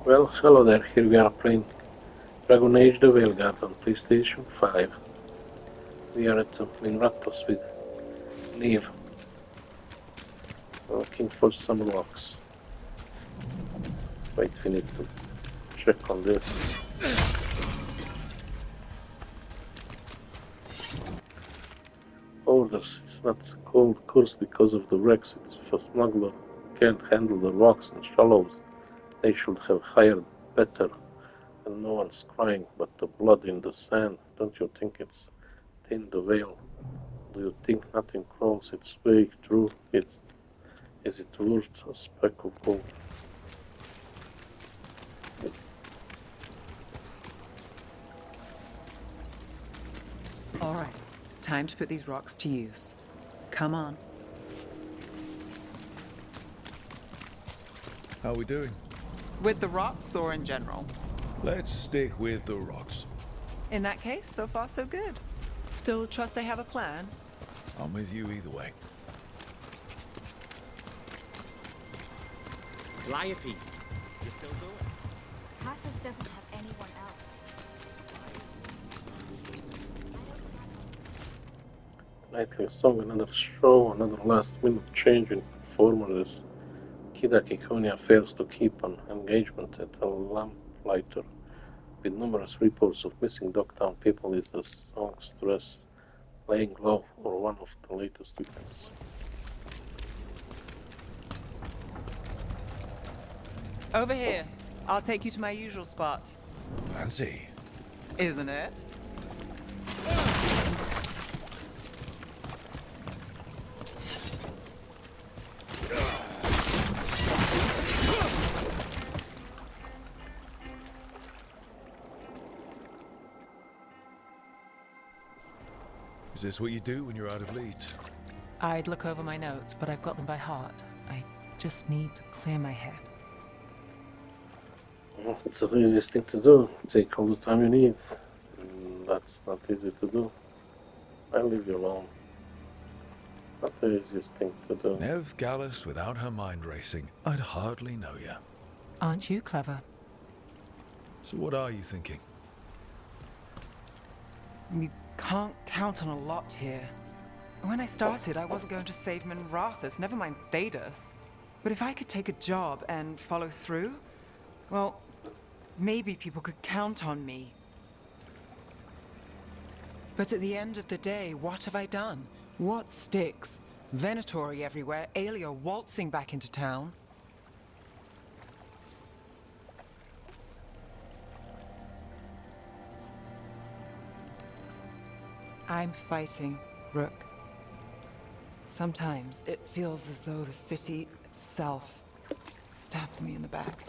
Well, hello there. Here we are playing Dragon Age the Veilguard on PlayStation 5. We are at the main Raptors with Neve, looking for some rocks. Wait, we need to check on this. Orders, it's not called curse because of the wrecks. It's if a smuggler can't handle the rocks and shallows. They should have hired better. And no one's crying, but the blood in the sand. Don't you think it's thin the veil? Do you think nothing crawls its way through it? Is it worth a speck of gold? All right, time to put these rocks to use. Come on. How are we doing? With the rocks or in general? Let's stick with the rocks. In that case, so far so good. Still trust I have a plan? I'm with you either way. Liope, you still going? Casas doesn't have anyone else. Nightly song, another show, another last minute change in performers. Kida Kikonia fails to keep an engagement at a lamplighter. With numerous reports of missing Dogtown people, is the song's dress playing low or one of the latest victims? Over here. I'll take you to my usual spot. Fancy. Isn't it? Is this what you do when you're out of leads? I'd look over my notes, but I've got them by heart. I just need to clear my head. Well, it's the easiest thing to do. Take all the time you need. That's not easy to do. I'll leave you alone. Not the easiest thing to do. Nev Gallus without her mind racing. I'd hardly know you. Aren't you clever? So what are you thinking? We can't count on a lot here. When I started, I wasn't going to save Minrathus, never mind Thedas. But if I could take a job and follow through, well, maybe people could count on me. But at the end of the day, what have I done? What sticks? Venatori everywhere, Aelia waltzing back into town. I'm fighting, Rook. Sometimes it feels as though the city itself stabbed me in the back.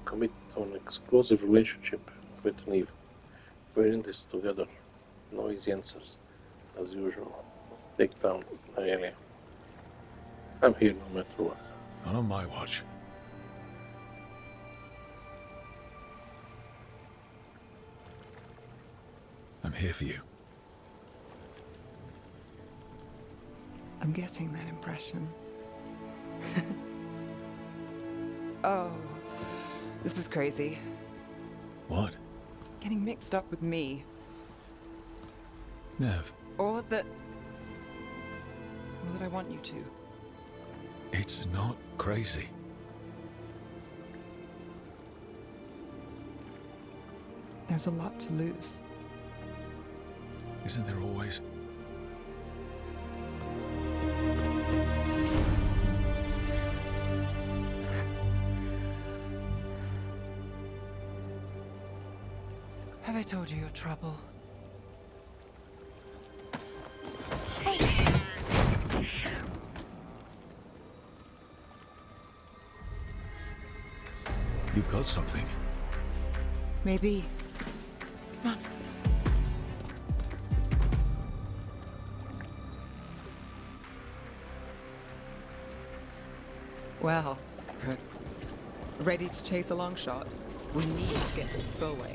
Commit to an exclusive relationship with Neve. We're in this together. No easy answers, as usual. Take down Aelia. I'm here no matter what. Not on my watch. I'm here for you. I'm getting that impression. Oh, this is crazy. What? Getting mixed up with me. Nev, Or that I want you to. it's not crazy. There's a lot to lose. Isn't there always? Have I told you your trouble? You've got something. Maybe. Come on. Well, ready to chase a long shot? We need to get to the spillway.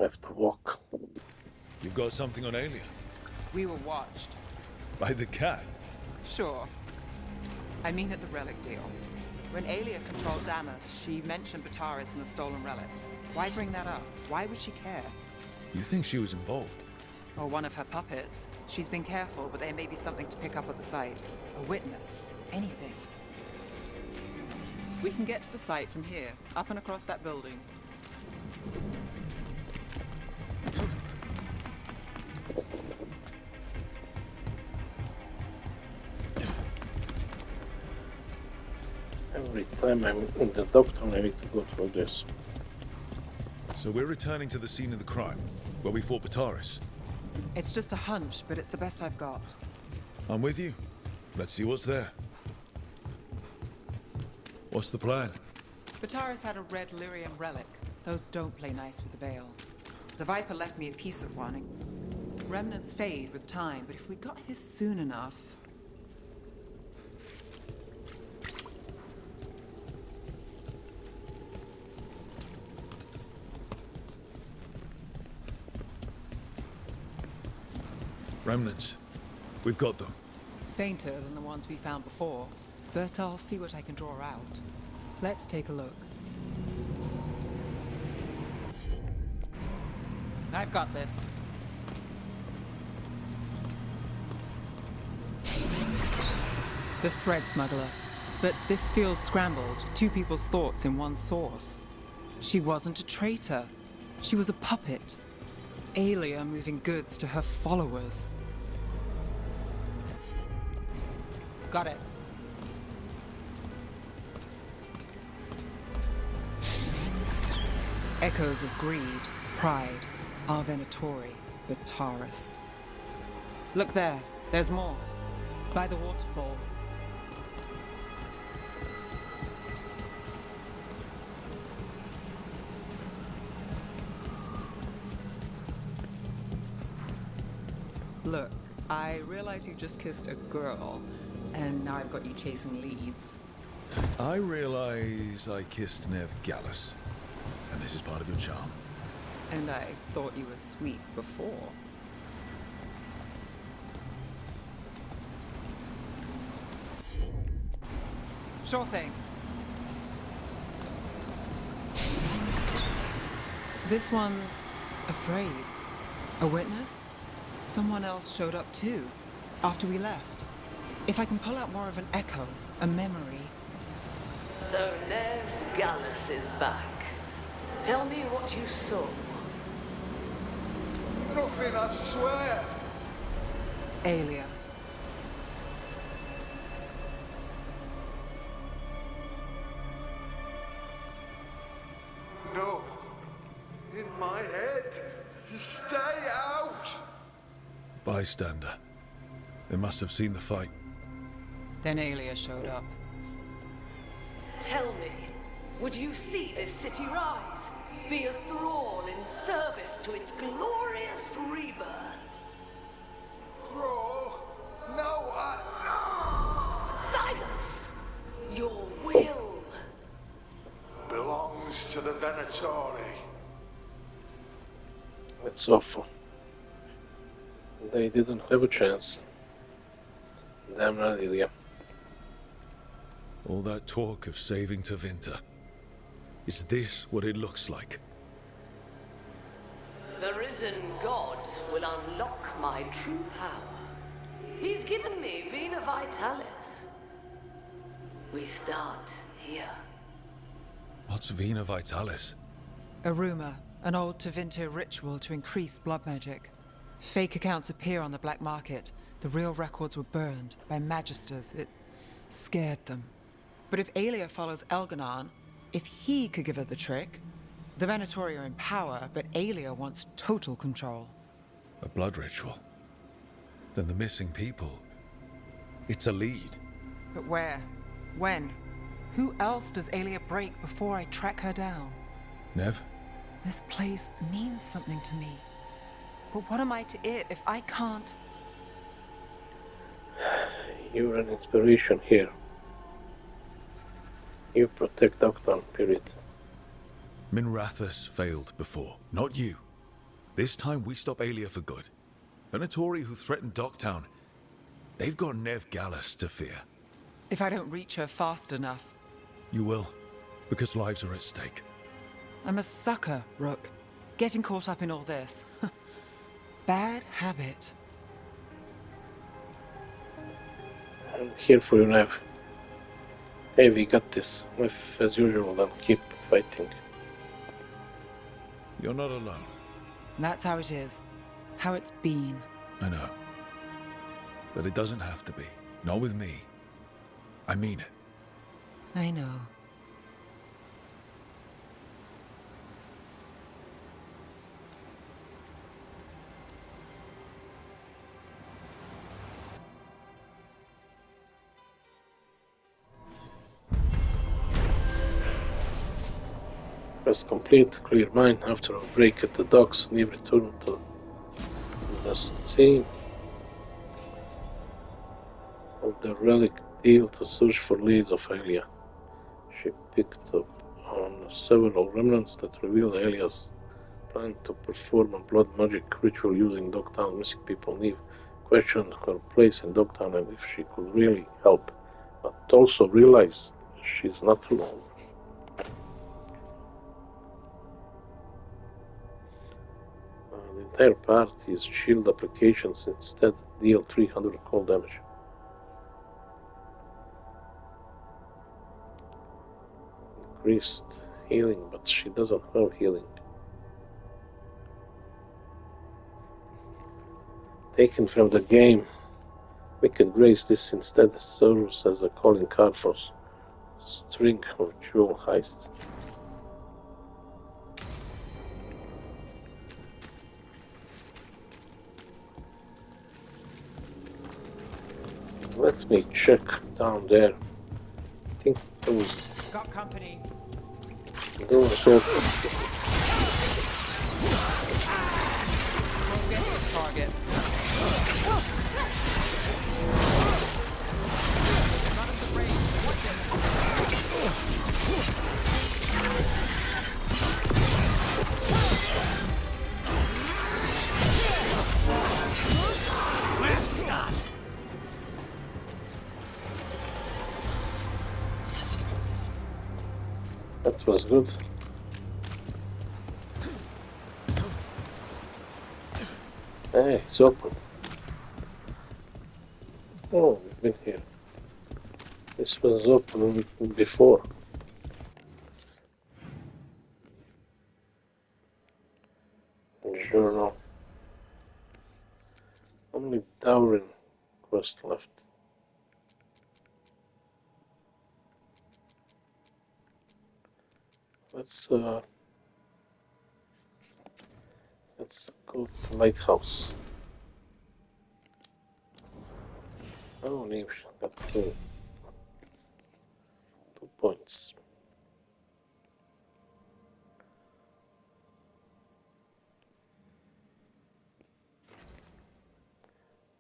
have to walk. You've got something on Alia? We were watched. By the cat? Sure. I mean at the relic deal. When Alia controlled Damas, she mentioned Bataris and the stolen relic. Why bring that up? Why would she care? You think she was involved? Or one of her puppets. She's been careful, but there may be something to pick up at the site. A witness. Anything. We can get to the site from here, up and across that building. Every time I'm in the doctor, I need to go through this. So we're returning to the scene of the crime, where we fought Bataris. It's just a hunch, but it's the best I've got. I'm with you. Let's see what's there. What's the plan? Bataris had a red lyrium relic. Those don't play nice with the Veil. The Viper left me a piece of one. Remnants fade with time, but if we got his soon enough... Remnants. We've got them. Fainter than the ones we found before, but I'll see what I can draw out. Let's take a look. I've got this. The thread smuggler. But this feels scrambled. Two people's thoughts in one source. She wasn't a traitor. She was a puppet. Alia moving goods to her followers. Got it. Echoes of greed, pride, our Venatori, Bataris. Look there, there's more. By the waterfall. Look, I realize you just kissed a girl, and now I've got you chasing leads. I realize I kissed Nev Gallus, and this is part of your charm. And I thought you were sweet before. Sure thing. This one's afraid. A witness? Someone else showed up too, after we left. If I can pull out more of an echo, a memory. So Nev Gallus is back. Tell me what you saw. Nothing, I swear. Alia. No. In my head. Stay out. Bystander. They must have seen the fight. Then Alia showed up. Tell me, would you see this city rise? Be a thrall in service to its glorious rebirth? Thrall? No, Silence! Your will belongs to the Venatori. It's awful. They didn't have a chance. Damn right, Ilya. All that talk of saving Tevinter. Is this what it looks like? The risen god will unlock my true power. He's given me Vena Vitalis. We start here. What's Vena Vitalis? A rumor, an old Tevinter ritual to increase blood magic. Fake accounts appear on the black market. The real records were burned by magisters. It scared them. But if Alia follows Elganon, if he could give her the trick, the Venatori are in power, but Alia wants total control. A blood ritual? Then the missing people... It's a lead. But where? When? Who else does Alia break before I track her down? Nev? This place means something to me. But what am I to it if I can't... You're an inspiration here. You protect Octon, period. Minrathus failed before, not you. This time we stop Aelia for good. Venatori, who threatened Docktown, they've got Nev Gallus to fear. If I don't reach her fast enough. You will, because lives are at stake. I'm a sucker, Rook. Getting caught up in all this. Bad habit. I'm here for you, Nev. Hey, we got this. As usual, then keep fighting. You're not alone. That's how it is. How it's been. I know. But it doesn't have to be. Not with me. I mean it. I know. Quest complete. Clear mine. After a break at the docks, Neve returned to the scene of the relic deal to search for leads of Aelia. She picked up on several remnants that revealed Aelia's plan to perform a blood magic ritual using Dogtown missing people. Neve questioned her place in Dogtown and if she could really help, but also realized she's not alone. The entire party is shield applications instead deal 300 cold damage. Increased healing, but she doesn't have healing. Taken from the game, Wicked Grace, this instead serves as a calling card for string of jewel heists. Let me check down there. I think Got company. those open. We'll get the target. Not at the range. Watch it. That was good. Hey, it's open. Oh, we've been here. This was open before. Journal. Only Dowrin quest left. Let's go to Lighthouse. Oh, Neve got 2 points.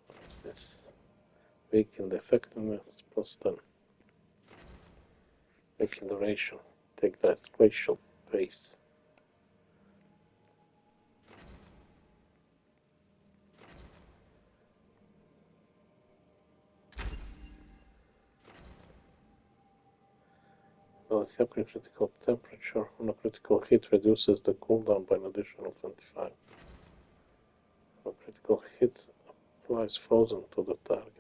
What's this? Weaken the effectiveness plus 10. Weaken duration. Take that glacial pace. Well, accepting critical temperature on a critical hit reduces the cooldown by an additional 25. A critical hit applies frozen to the target.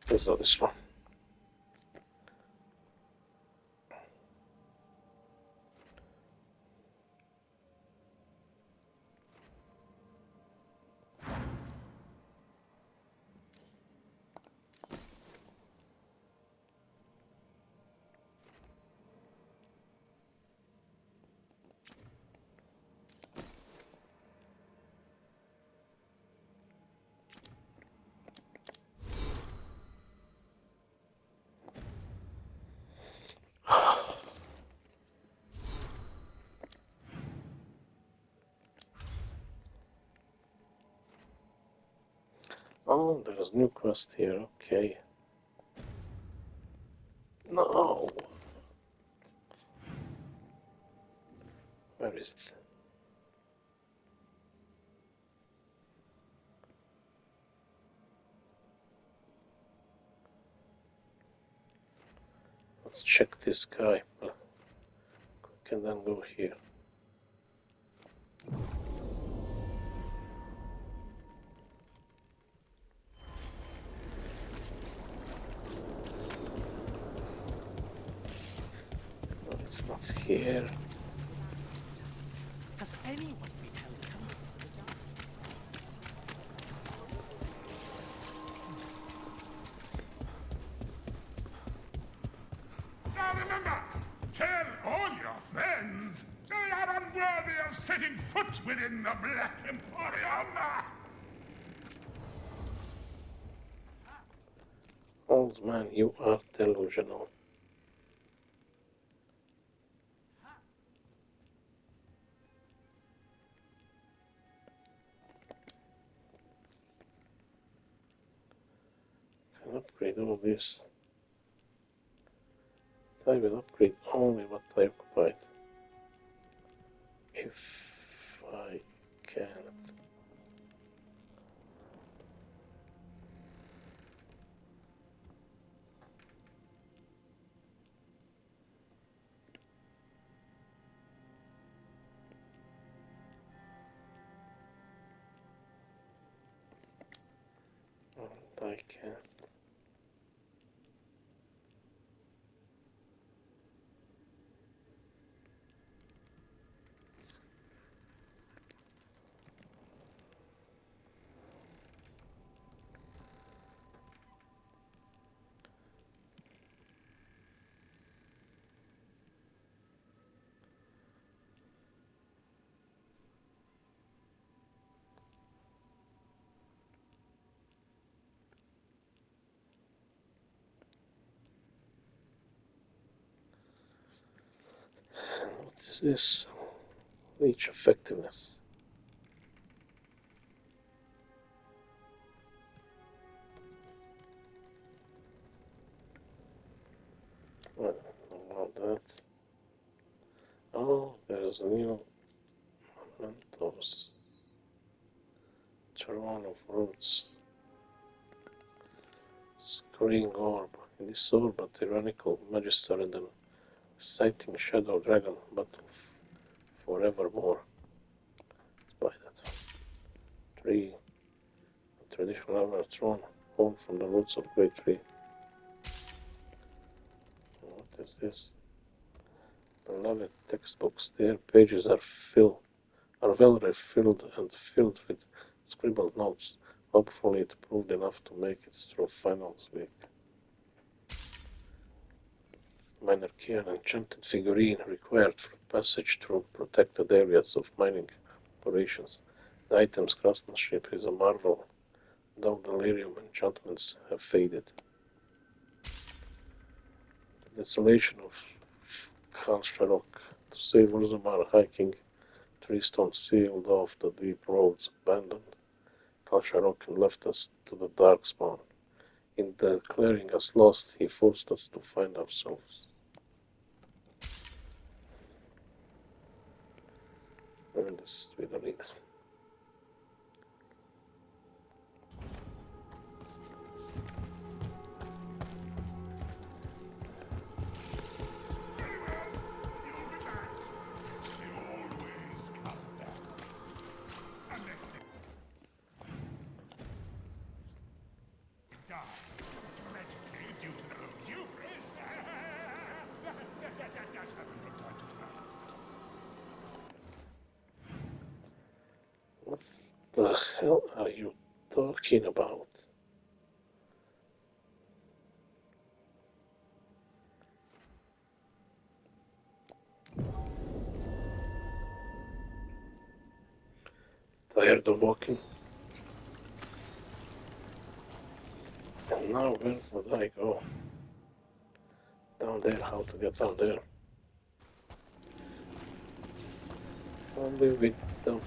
Let's do this one. there's new quest here, okay. No! Where is it? Let's check this guy. We can then go here. No, it's not here. Has anyone been held accountable for the damage? Now remember, tell all your friends they are unworthy of setting foot within the Black Emporium. Old man, you are delusional. Can upgrade all this. I will upgrade only what I occupied. If I can. And I can't. What is this? Leech effectiveness. Well, about that. Oh, there's a new mementos. Throne of Roots. Screen orb. In this orb, a tyrannical magister and an exciting shadow dragon battle forevermore. Let's buy that. 3. A traditional armor throne, born from the roots of Great Tree. What is this? Beloved textbooks. Their pages are well refilled and filled with scribbled notes. Hopefully it proved enough to make it through finals week. Minor key, an enchanted figurine required for passage through protected areas of mining operations. The item's craftsmanship is a marvel, though delirium enchantments have faded. The desolation of Kalsharok. To save Urzumar hiking, 3 stones sealed off the deep roads, abandoned Kalsharok and left us to the Darkspawn. In declaring us lost, he forced us to find ourselves. Where this we don't need. What the hell are you talking about? Tired of walking? And now where would I go? Down there, how to get down there? Only with them.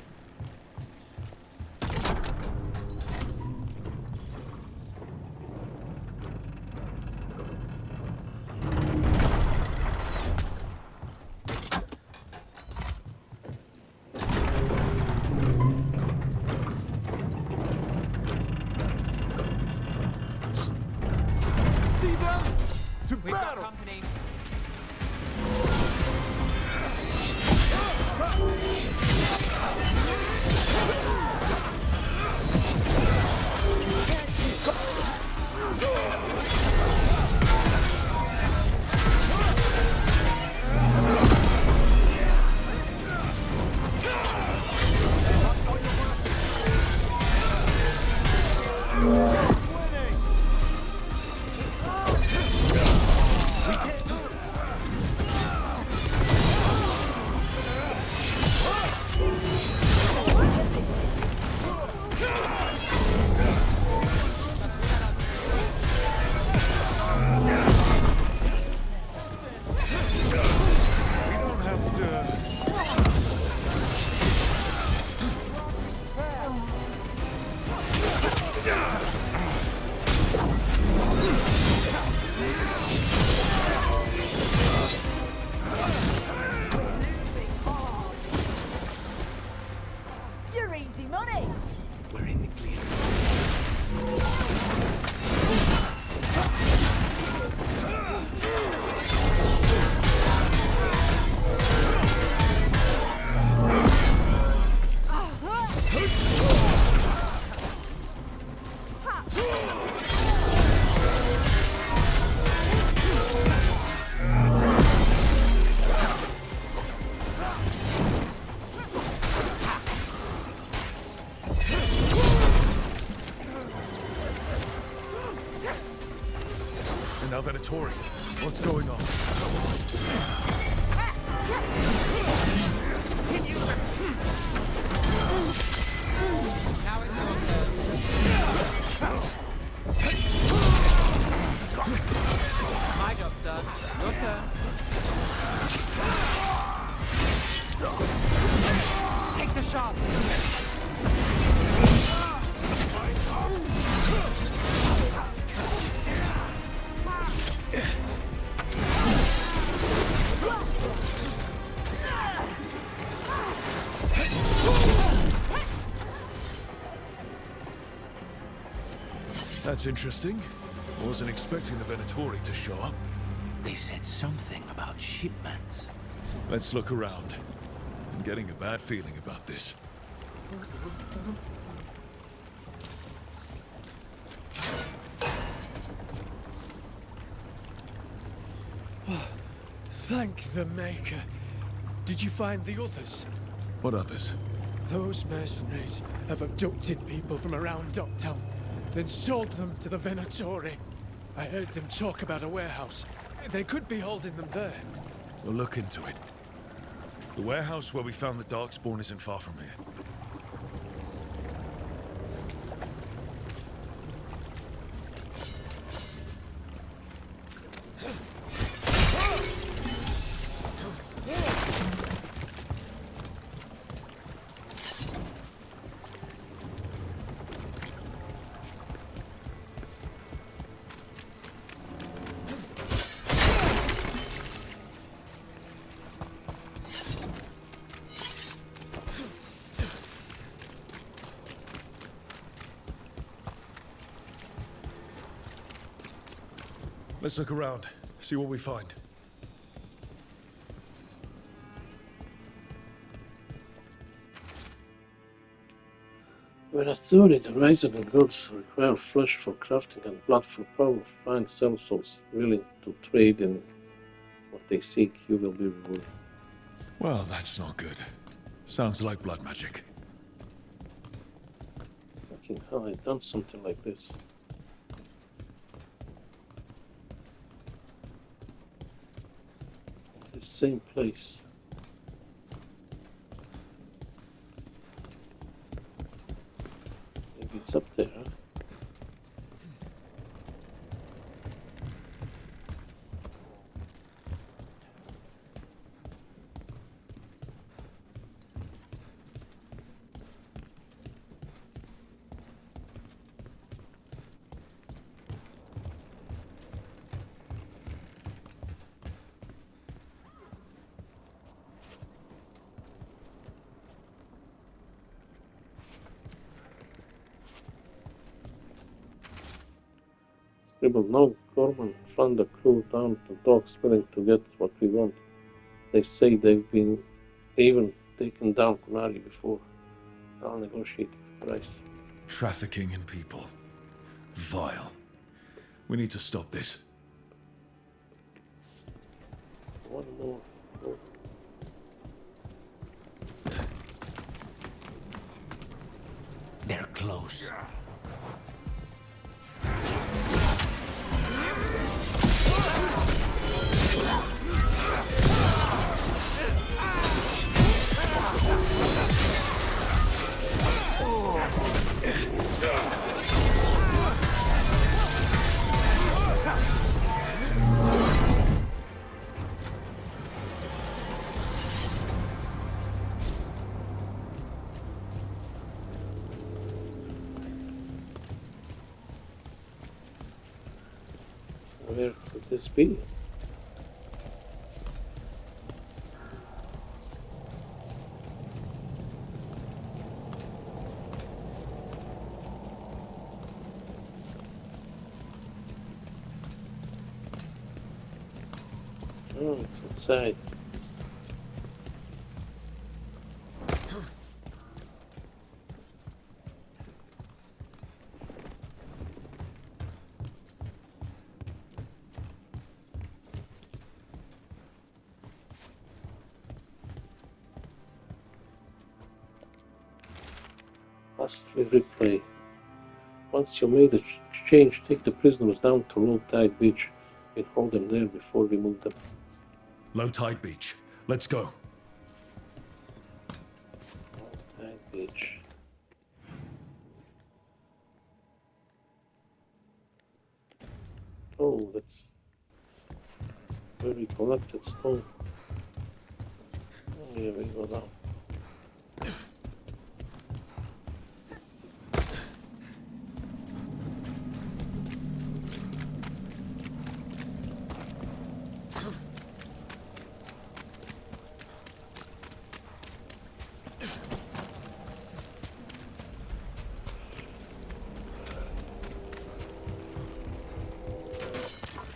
Now, Venatori, what's going on? Now it's your turn. My job's done. Your turn. Take the shot. That's interesting. Wasn't expecting the Venatori to show up. They said something about shipments. Let's look around. I'm getting a bad feeling about this. Thank the Maker. Did you find the others? What others? Those mercenaries have abducted people from around Docktown, then sold them to the Venatori. I heard them talk about a warehouse. They could be holding them there. We'll look into it. The warehouse where we found the Darkspawn isn't far from here. Let's look around, see what we find. When a theory, the rising and gods require flesh for crafting and blood for power, find souls willing to trade in what they seek, you will be rewarded. Well, that's not good. Sounds like blood magic. Fucking hell, I've done something like this. The same place. Maybe it's up there, huh? Scribble, no, Gorman found the crew down to docks willing to get what we want. They say they've even taken down Kunari before. I'll negotiate the price. Trafficking in people. Vile. We need to stop this. One more. They're close. Where could this be? Oh, it's inside. Lastly, replay. Once you made the change, take the prisoners down to Low Tide Beach. We hold them there before we move them. Low tide beach. Let's go. Okay, beach. Oh, that's very collected stone. Oh, yeah, we go down.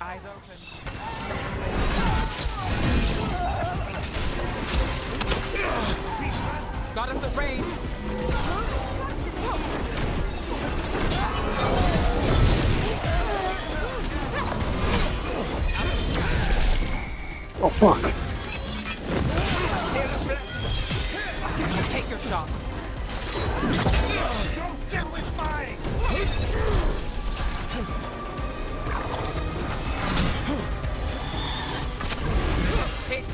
Eyes open. Got us at range. Oh fuck! Take your shot. Go stick with mine! Hit.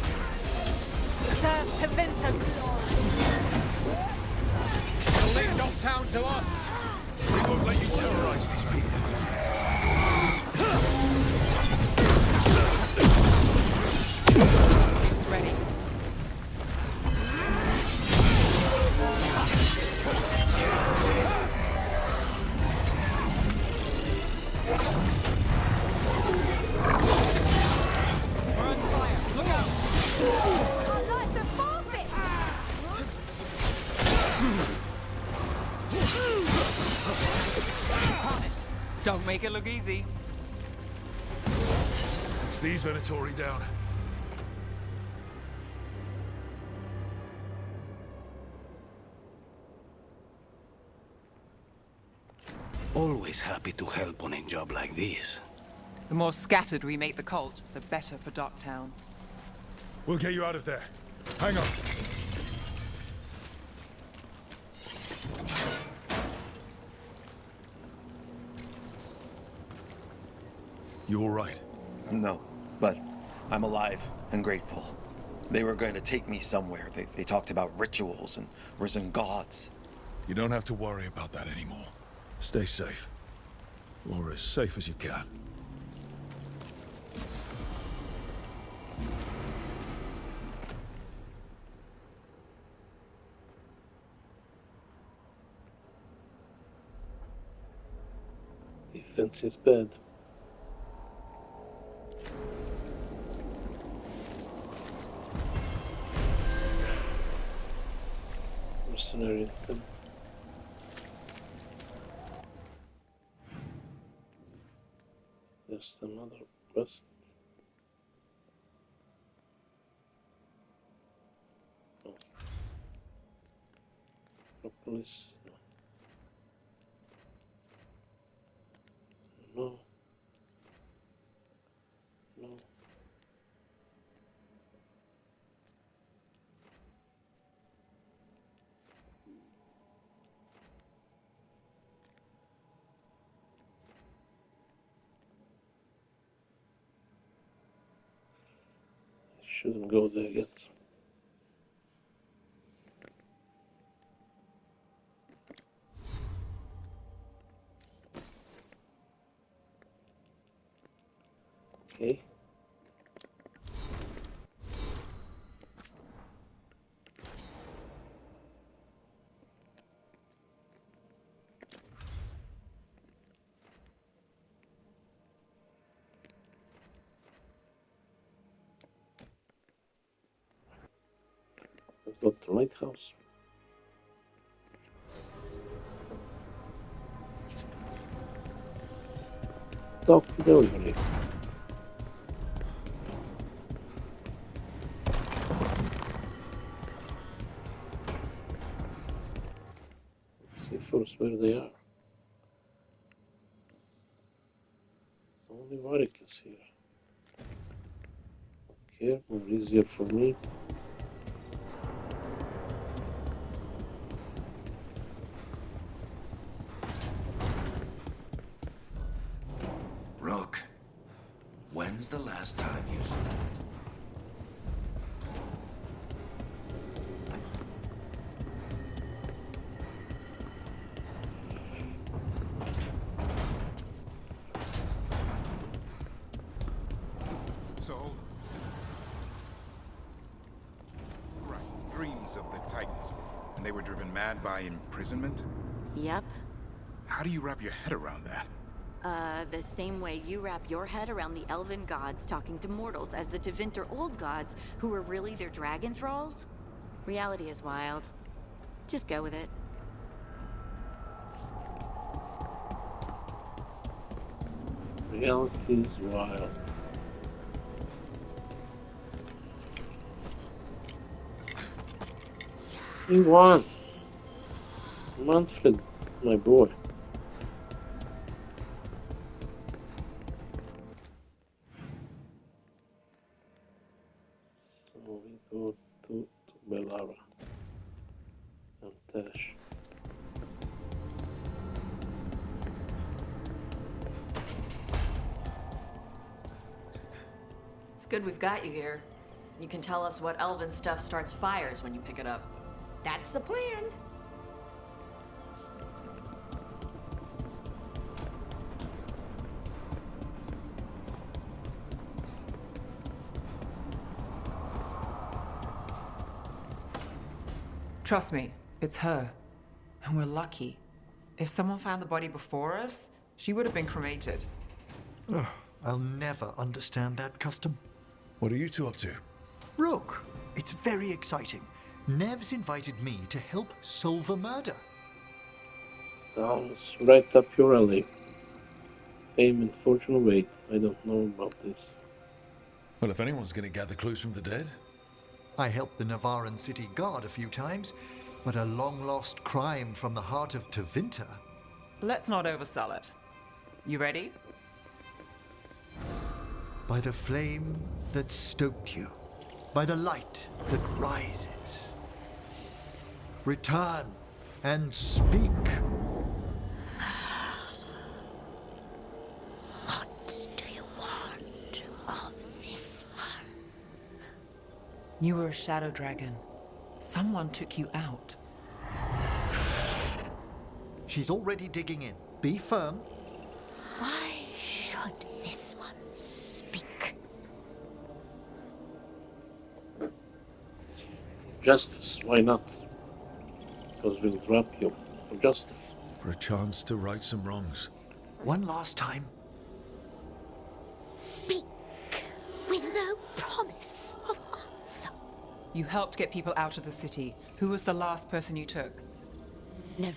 You'll leave Dogtown to us. We won't let you terrorize these people. It's ready. We're on fire. Look out. Our lives are forfeit! Promise. Don't make it look easy. It's these Venatori down. Always happy to help on a job like this. The more scattered we make the cult, the better for Docktown. We'll get you out of there. Hang on. You all right? No, but I'm alive and grateful. They were going to take me somewhere. They talked about rituals and risen gods. You don't have to worry about that anymore. Stay safe. Or as safe as you can. Defense is bad. Mercenary intent. There's another quest. Oh. Propolis. No. No. Shouldn't go there yet. Okay. Let's go to lighthouse. Talk to the elderly. Let's see first where they are. It's only Varric is here. Okay, more easier for me. Rook, when's last time you slept? So? Right. Dreams of the Titans. And they were driven mad by imprisonment? Yep. How do you wrap your head around that? The same way you wrap your head around the elven gods talking to mortals as the Tevinter old gods who were really their dragon thralls. Reality is wild. Just go with it. Reality is wild. You won! Manfred, my boy. So we go to Bellara and Tash. It's good we've got you here. You can tell us what elven stuff starts fires when you pick it up. That's the plan. Trust me, it's her. And we're lucky. If someone found the body before us, she would have been cremated. Ugh, I'll never understand that custom. What are you two up to? Rook, it's very exciting. Nev's invited me to help solve a murder. Sounds right up your alley. Fame and fortune await. I don't know about this. Well, if anyone's going to gather clues from the dead. I helped the Navaran city guard a few times, but a long-lost crime from the heart of Tevinter. Let's not oversell it. You ready? By the flame that stoked you, by the light that rises. Return and speak. What do you want of this one? You were a shadow dragon. Someone took you out. She's already digging in. Be firm. Why should this one speak? Justice, why not? Because we'll drop you for justice. For a chance to right some wrongs. One last time. Speak with no promise of answer. You helped get people out of the city. Who was the last person you took? No.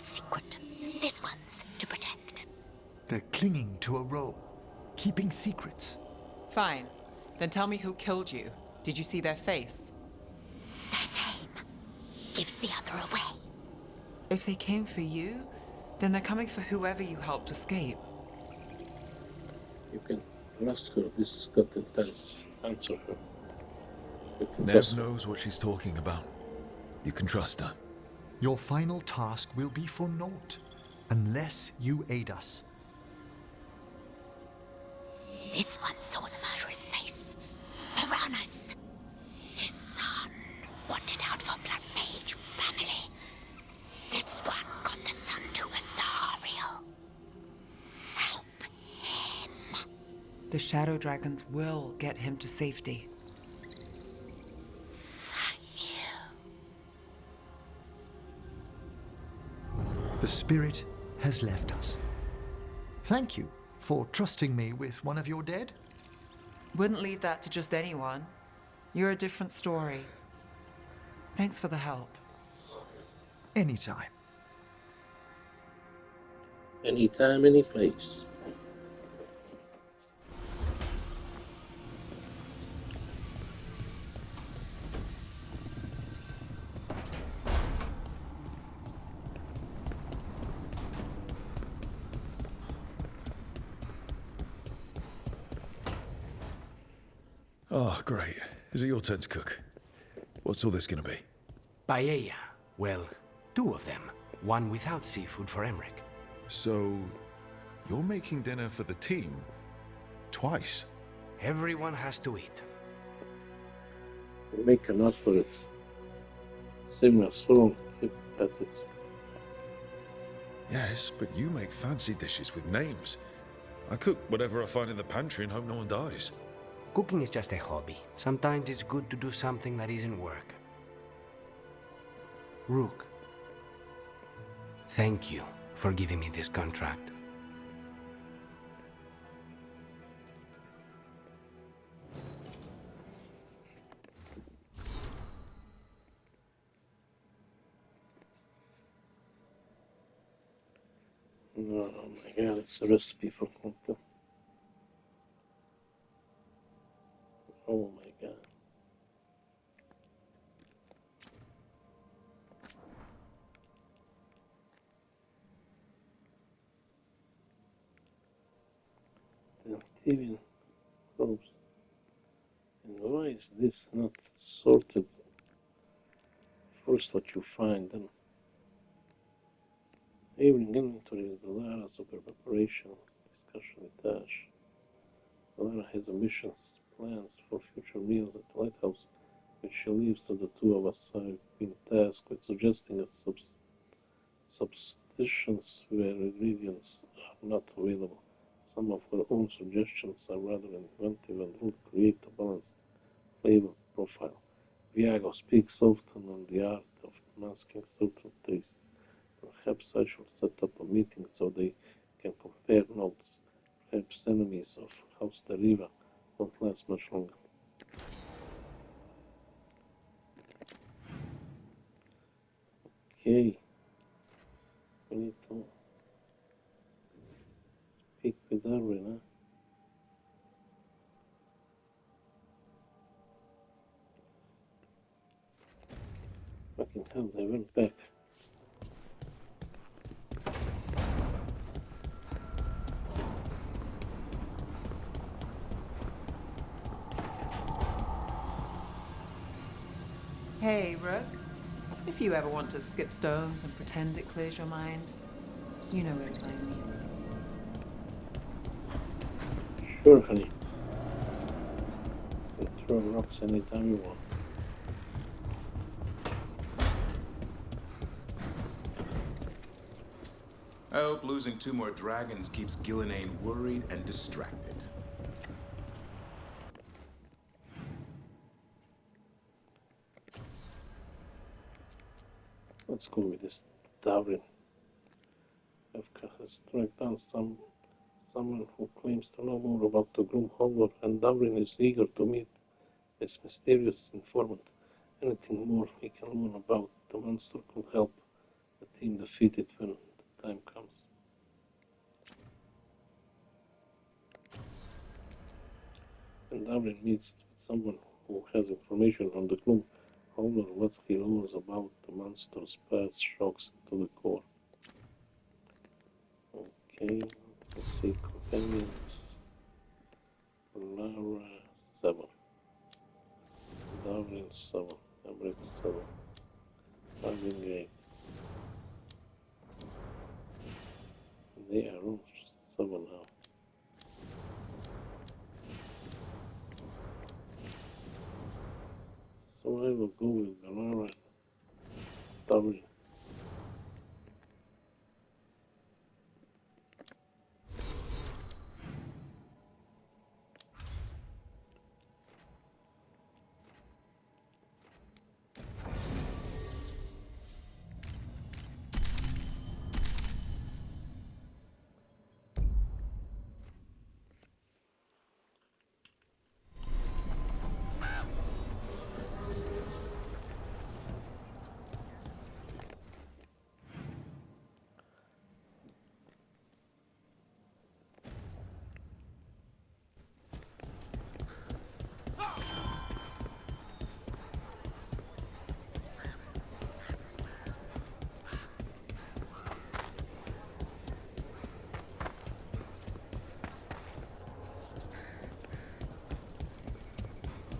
Secret. This one's to protect. They're clinging to a role, keeping secrets. Fine. Then tell me who killed you. Did you see their face? Their name gives the other away. If they came for you, then they're coming for whoever you helped escape. You can ask her. This got intense. Answer her. Nev knows what she's talking about. You can trust her. Your final task will be for naught, unless you aid us. This one saw the murderer's face. Piranhas. His son wanted out for Black Mage family. This one got the son to Azariel. Help him. The shadow dragons will get him to safety. The spirit has left us. Thank you for trusting me with one of your dead. Wouldn't leave that to just anyone. You're a different story. Thanks for the help. Anytime. Anytime, any place. Oh, great. Is it your turn to cook? What's all this gonna be? Paella. Well, 2 of them. One without seafood for Emmerich. So, you're making dinner for the team? Twice? Everyone has to eat. Make an nut for it. Similar song, keep at it. Yes, but you make fancy dishes with names. I cook whatever I find in the pantry and hope no one dies. Cooking is just a hobby. Sometimes it's good to do something that isn't work. Rook, thank you for giving me this contract. Oh my god, it's a recipe for hunting. Oh my god. The Activian probes. And why is this not sorted? First what you find, then evening inventory with Valara, super preparation, discussion with Dash. Valara has ambitions, plans for future meals at the lighthouse, which she leaves to the two of us. I've been tasked with suggesting a substitutions where ingredients are not available. Some of her own suggestions are rather inventive and would create a balanced flavor profile. Viago speaks often on the art of masking certain tastes. Perhaps I should set up a meeting so they can compare notes. Perhaps enemies of House Deriva won't last much longer. Okay. We need to speak with Darwin, huh? Fucking hell, they went back. Hey, Rook. If you ever want to skip stones and pretend it clears your mind, you know where to find me. Sure, honey. You can throw rocks anytime you want. I hope losing 2 more dragons keeps Gillenane worried and distracted. Let's go with this Darwin. Evka has tracked down someone who claims to know more about the Gloomholder, and Darwin is eager to meet this mysterious informant. Anything more we can learn about the monster could help the team defeat it when the time comes. And Darwin meets someone who has information on the Gloomholder. What he knows about the monster's past shocks into the core. Okay, let me see. Companions. Lara 7. Darwin 7. Emmerich 7. Darwin 8. They are all 7 now. So I will go with Valara and Darwin.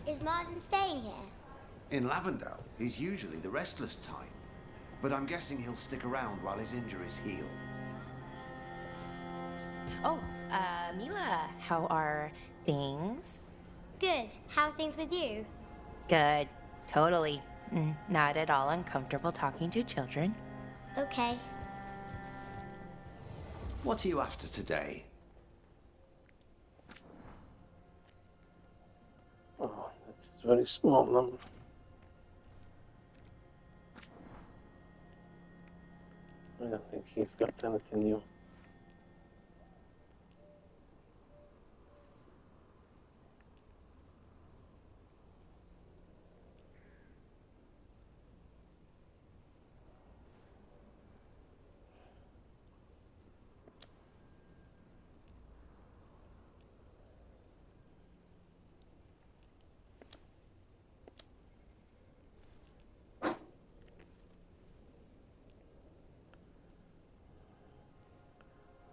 Is Martin staying here? In Lavendale, he's usually the restless type. But I'm guessing he'll stick around while his injuries heal. Oh, Mila, how are things? Good. How are things with you? Good. Totally. Not at all uncomfortable talking to children. Okay. What are you after today? Oh, that's a very small number. I don't think he's got anything new.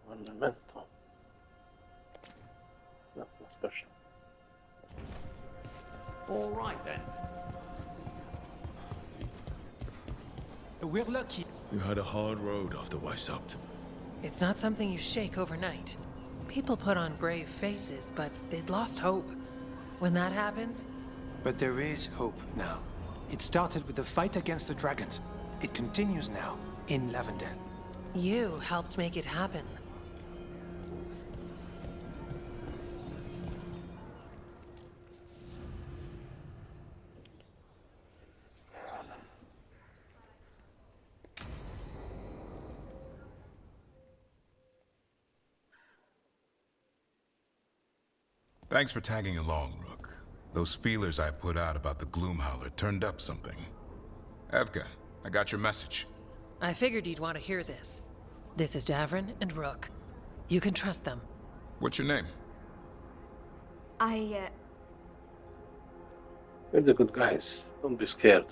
Ornamental. Nothing special. All right then. We're lucky. You had a hard road after Weishaupt. It's not something you shake overnight. People put on brave faces, but they'd lost hope. When that happens... But there is hope now. It started with the fight against the dragons. It continues now, in Lavendale. You helped make it happen. Thanks for tagging along, Rook. Those feelers I put out about the Gloomhowler turned up something. Evka, I got your message. I figured you'd want to hear this. This is Davrin and Rook. You can trust them. What's your name? We're the good guys. Don't be scared.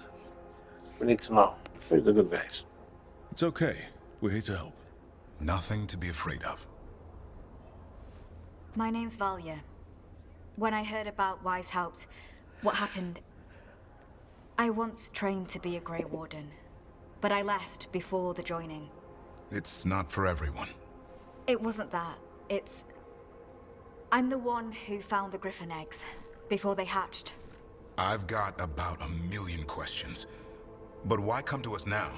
We need to know. We're the good guys. It's okay. We're here to help. Nothing to be afraid of. My name's Valya. When I heard about Weishaupt, what happened... I once trained to be a Grey Warden, but I left before the joining. It's not for everyone. It wasn't that. It's... I'm the one who found the Griffin eggs, before they hatched. I've got about 1,000,000 questions. But why come to us now?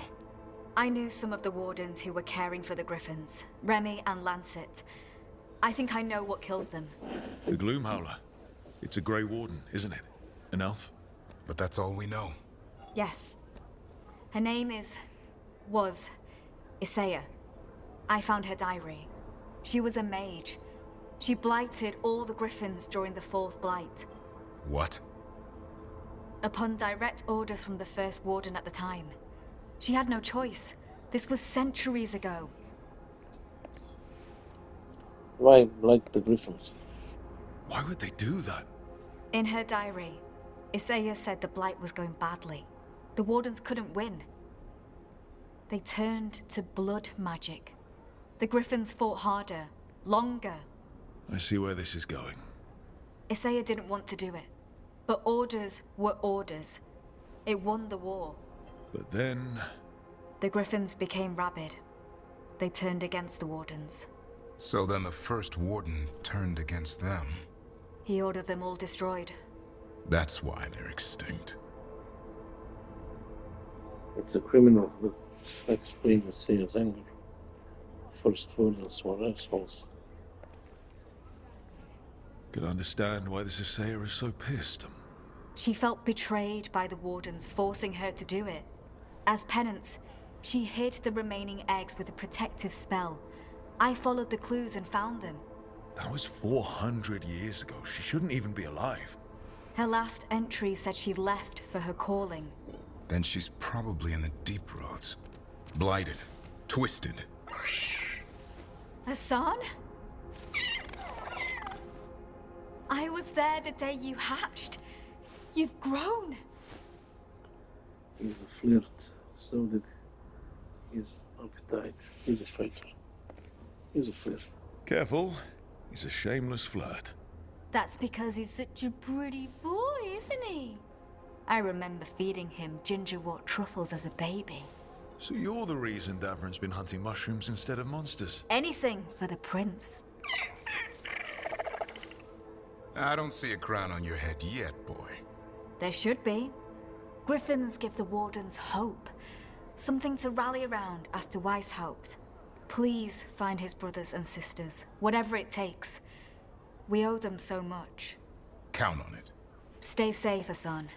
I knew some of the Wardens who were caring for the Griffins, Remy and Lancet. I think I know what killed them. The Gloomhowler. It's a Grey Warden, isn't it? An elf? But that's all we know. Yes. Her name was Isaiah. I found her diary. She was a mage. She blighted all the Griffins during the Fourth Blight. What? Upon direct orders from the First Warden at the time. She had no choice. This was centuries ago. Why blight the Griffins? Why would they do that? In her diary, Isaiah said the Blight was going badly. The Wardens couldn't win. They turned to blood magic. The Griffins fought harder, longer. I see where this is going. Isaiah didn't want to do it. But orders were orders. It won the war. But then... The Griffins became rabid. They turned against the Wardens. So then the First Warden turned against them. He ordered them all destroyed. That's why they're extinct. It's a criminal that explains Isaiah's anger. First Wardens were assholes. Could understand why this Isaiah is so pissed. She felt betrayed by the Wardens, forcing her to do it. As penance, she hid the remaining eggs with a protective spell. I followed the clues and found them. That was 400 years ago. She shouldn't even be alive. Her last entry said she left for her calling. Then she's probably in the deep roads. Blighted. Twisted. Hassan? I was there the day you hatched. You've grown. He's a flirt. So did his appetite. He's a fighter. He's a flirt. Careful. He's a shameless flirt. That's because he's such a pretty boy, isn't he? I remember feeding him gingerwort truffles as a baby. So you're the reason Davrin's been hunting mushrooms instead of monsters? Anything for the prince. I don't see a crown on your head yet, boy. There should be. Griffins give the Wardens hope. Something to rally around after Weishaupt. Please find his brothers and sisters, whatever it takes. We owe them so much. Count on it. Stay safe, Hassan.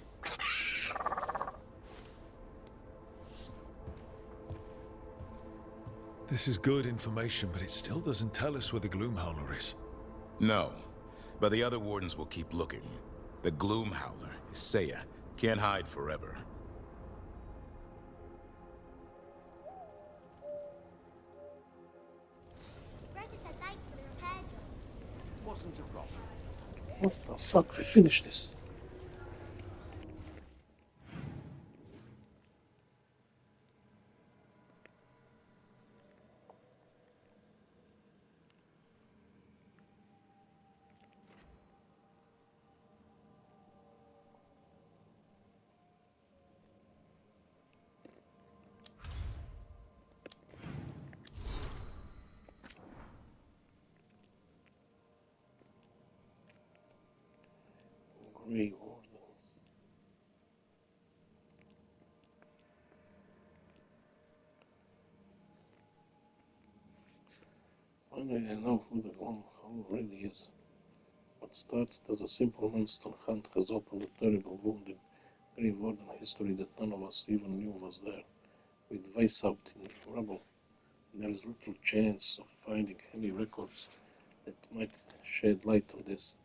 This is good information, but it still doesn't tell us where the Gloomhowler is. No, but the other wardens will keep looking. The Gloomhowler, Isaiah, can't hide forever. Wasn't a problem. What the fuck? We finished this. Grey Wardens. Finally, I know who the Gloomhowler really is. What started as a simple monster hunt has opened a terrible wound in Grey Warden history that none of us even knew was there. With Weishaupt in rubble, there is little chance of finding any records that might shed light on this.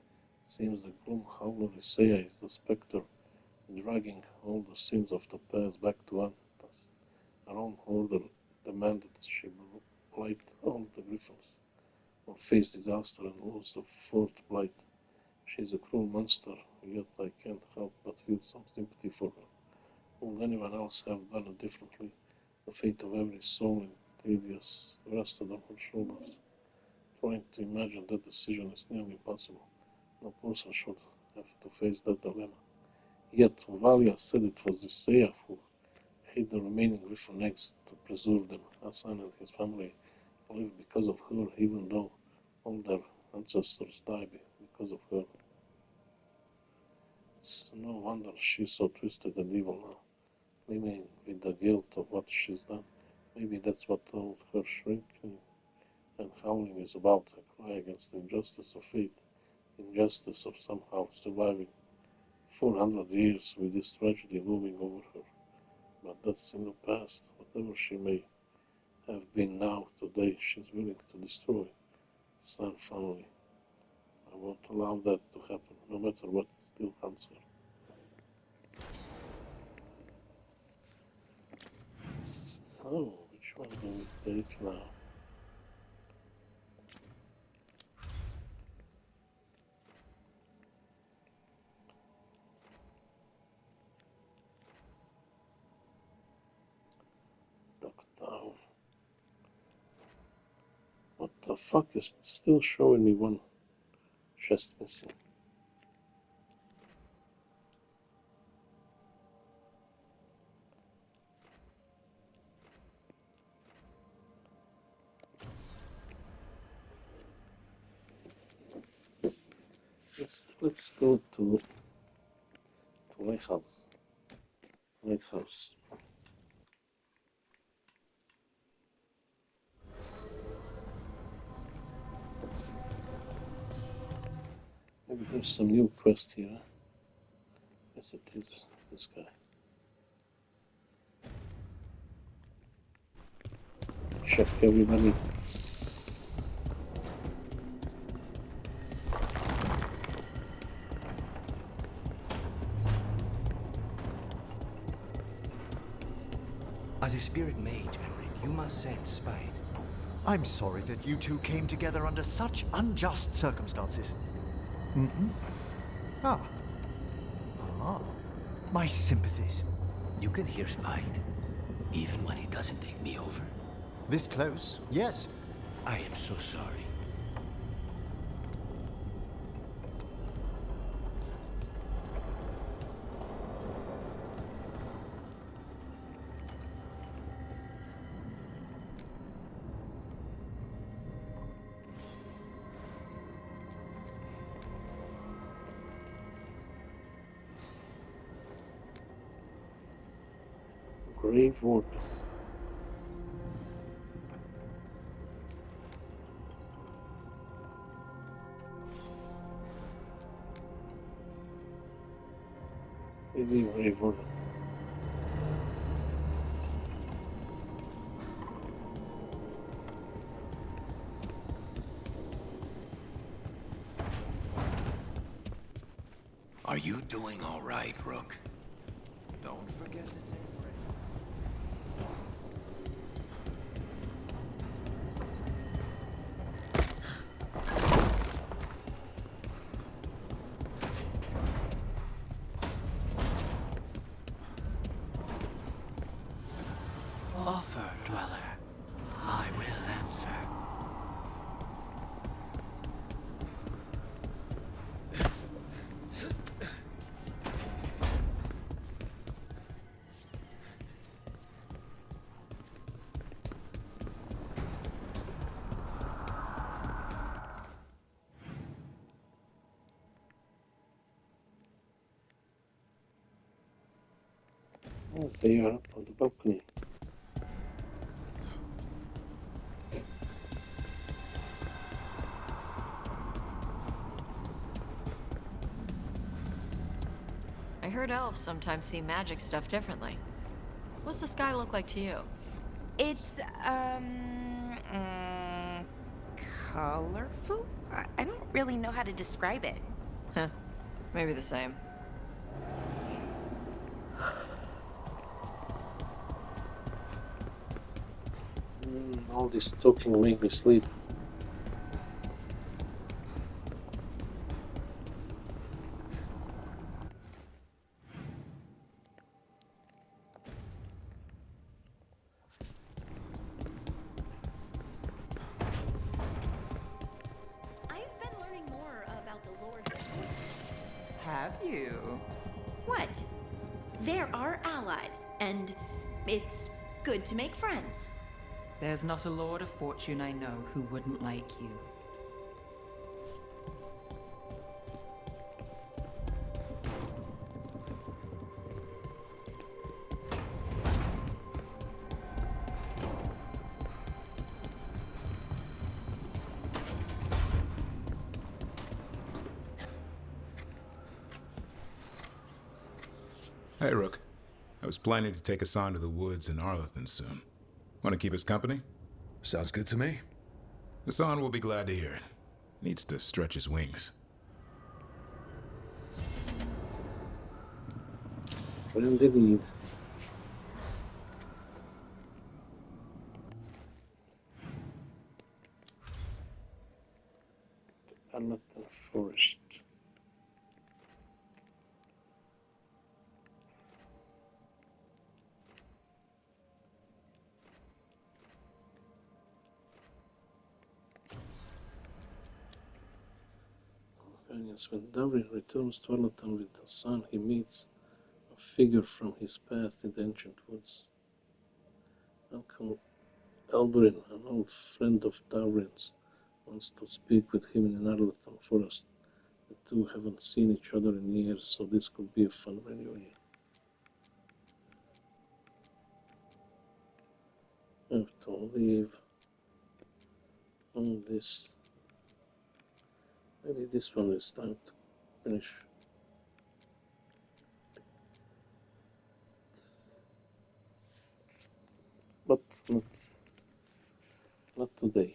Seems the Gloomhowler Isaiah is the specter dragging all the sins of the past back to us. Our own order demanded she blight all the griffins, or face disaster and lose the fourth blight. She is a cruel monster, yet I can't help but feel some sympathy for her. Would anyone else have done it differently? The fate of every soul in Thaddeus rested on her shoulders. Trying to imagine that decision is nearly impossible. No person should have to face that dilemma. Yet Valia said it was Isaiah who hid the remaining griffin eggs to preserve them. Hassan and his family lived because of her, even though all their ancestors died because of her. It's no wonder she's so twisted and evil now, living with the guilt of what she's done. Maybe that's what all her shrieking and howling is about, a cry against the injustice of fate, injustice of somehow surviving 400 years with this tragedy looming over her. But that's in the past. Whatever she may have been now, today, she's willing to destroy Stan family. I won't allow that to happen, no matter what still comes her. So, which one do we take now? Down. What the fuck is still showing me one chest missing? Let's go to Lighthouse. Lighthouse. Maybe there's some new quest here. Yes, it is this guy. Check everybody. As a spirit mage, Emmerich, you must sense spite. I'm sorry that you two came together under such unjust circumstances. Ah. My sympathies. You can hear spite, even when he doesn't take me over. This close, yes. I am so sorry. Gravewood. Maybe Gravewood. Are you doing all right, Rook? Don't forget to take breaks. Offer, Dweller. I will answer. Oh, they are up on the balcony. I heard elves sometimes see magic stuff differently. What's the sky look like to you? It's, colorful? I don't really know how to describe it. Huh. Maybe the same. All this talking make me sleep. I've been learning more about the Lord. Have you? What? There are allies, and it's good to make friends. There's not a Lord of Fortune I know who wouldn't like you. Hey, Rook. I was planning to take Hassan to the woods in Arlethan soon. Want to keep us company? Sounds good to me. Hassan will be glad to hear it. Needs to stretch his wings. When did he leave? Arlethan Forest. Companions. When Dowry returns to Arlethan with Hassan, he meets a figure from his past in the ancient woods. Uncle Eldurin, an old friend of Dowrin's, wants to speak with him in Arlethan Forest. The two haven't seen each other in years, so this could be a fun reunion. I have to leave on this. Maybe this one is time to finish. But not today.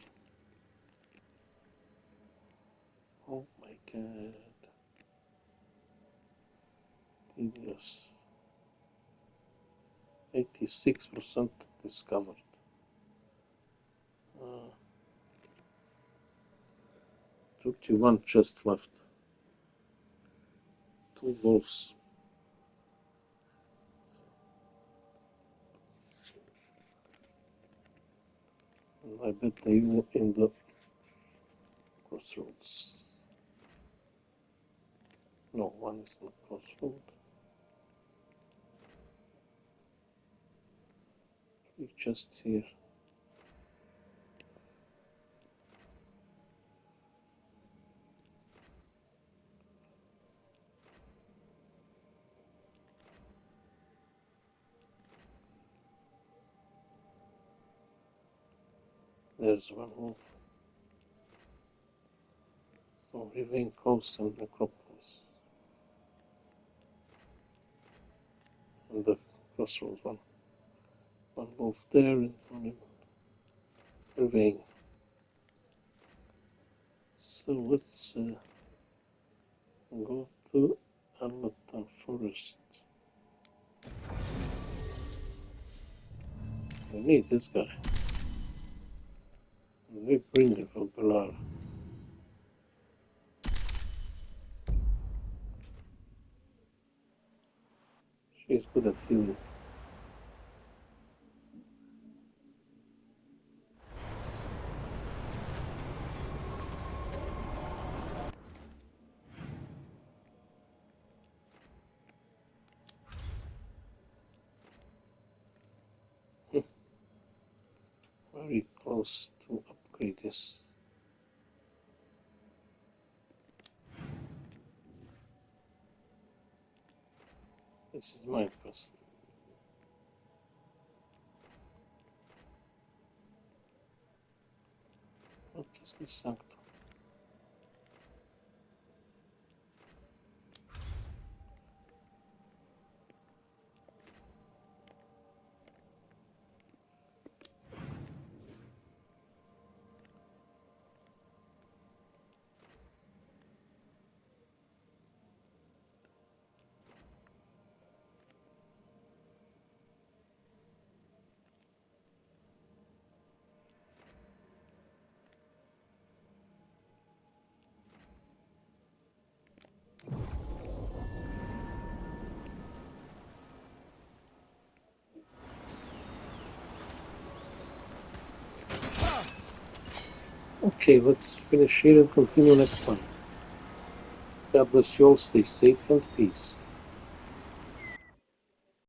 Oh my god. Tedious. 86% discovered. 31 chests left. 2 wolves. And I bet they will end up crossroads. No, one is not crossroad. 3 chests here. There's one wolf. So Ravine Coast and Necropolis. And the crossroads one. One wolf there and one in Ravine. So let's go to Almaton Forest. We need this guy. We bring him from Pilar. She's good at healing. Very close to upgrade this. This is my quest. What is this sanctum? Okay, let's finish here and continue next time. God bless you all, stay safe and peace.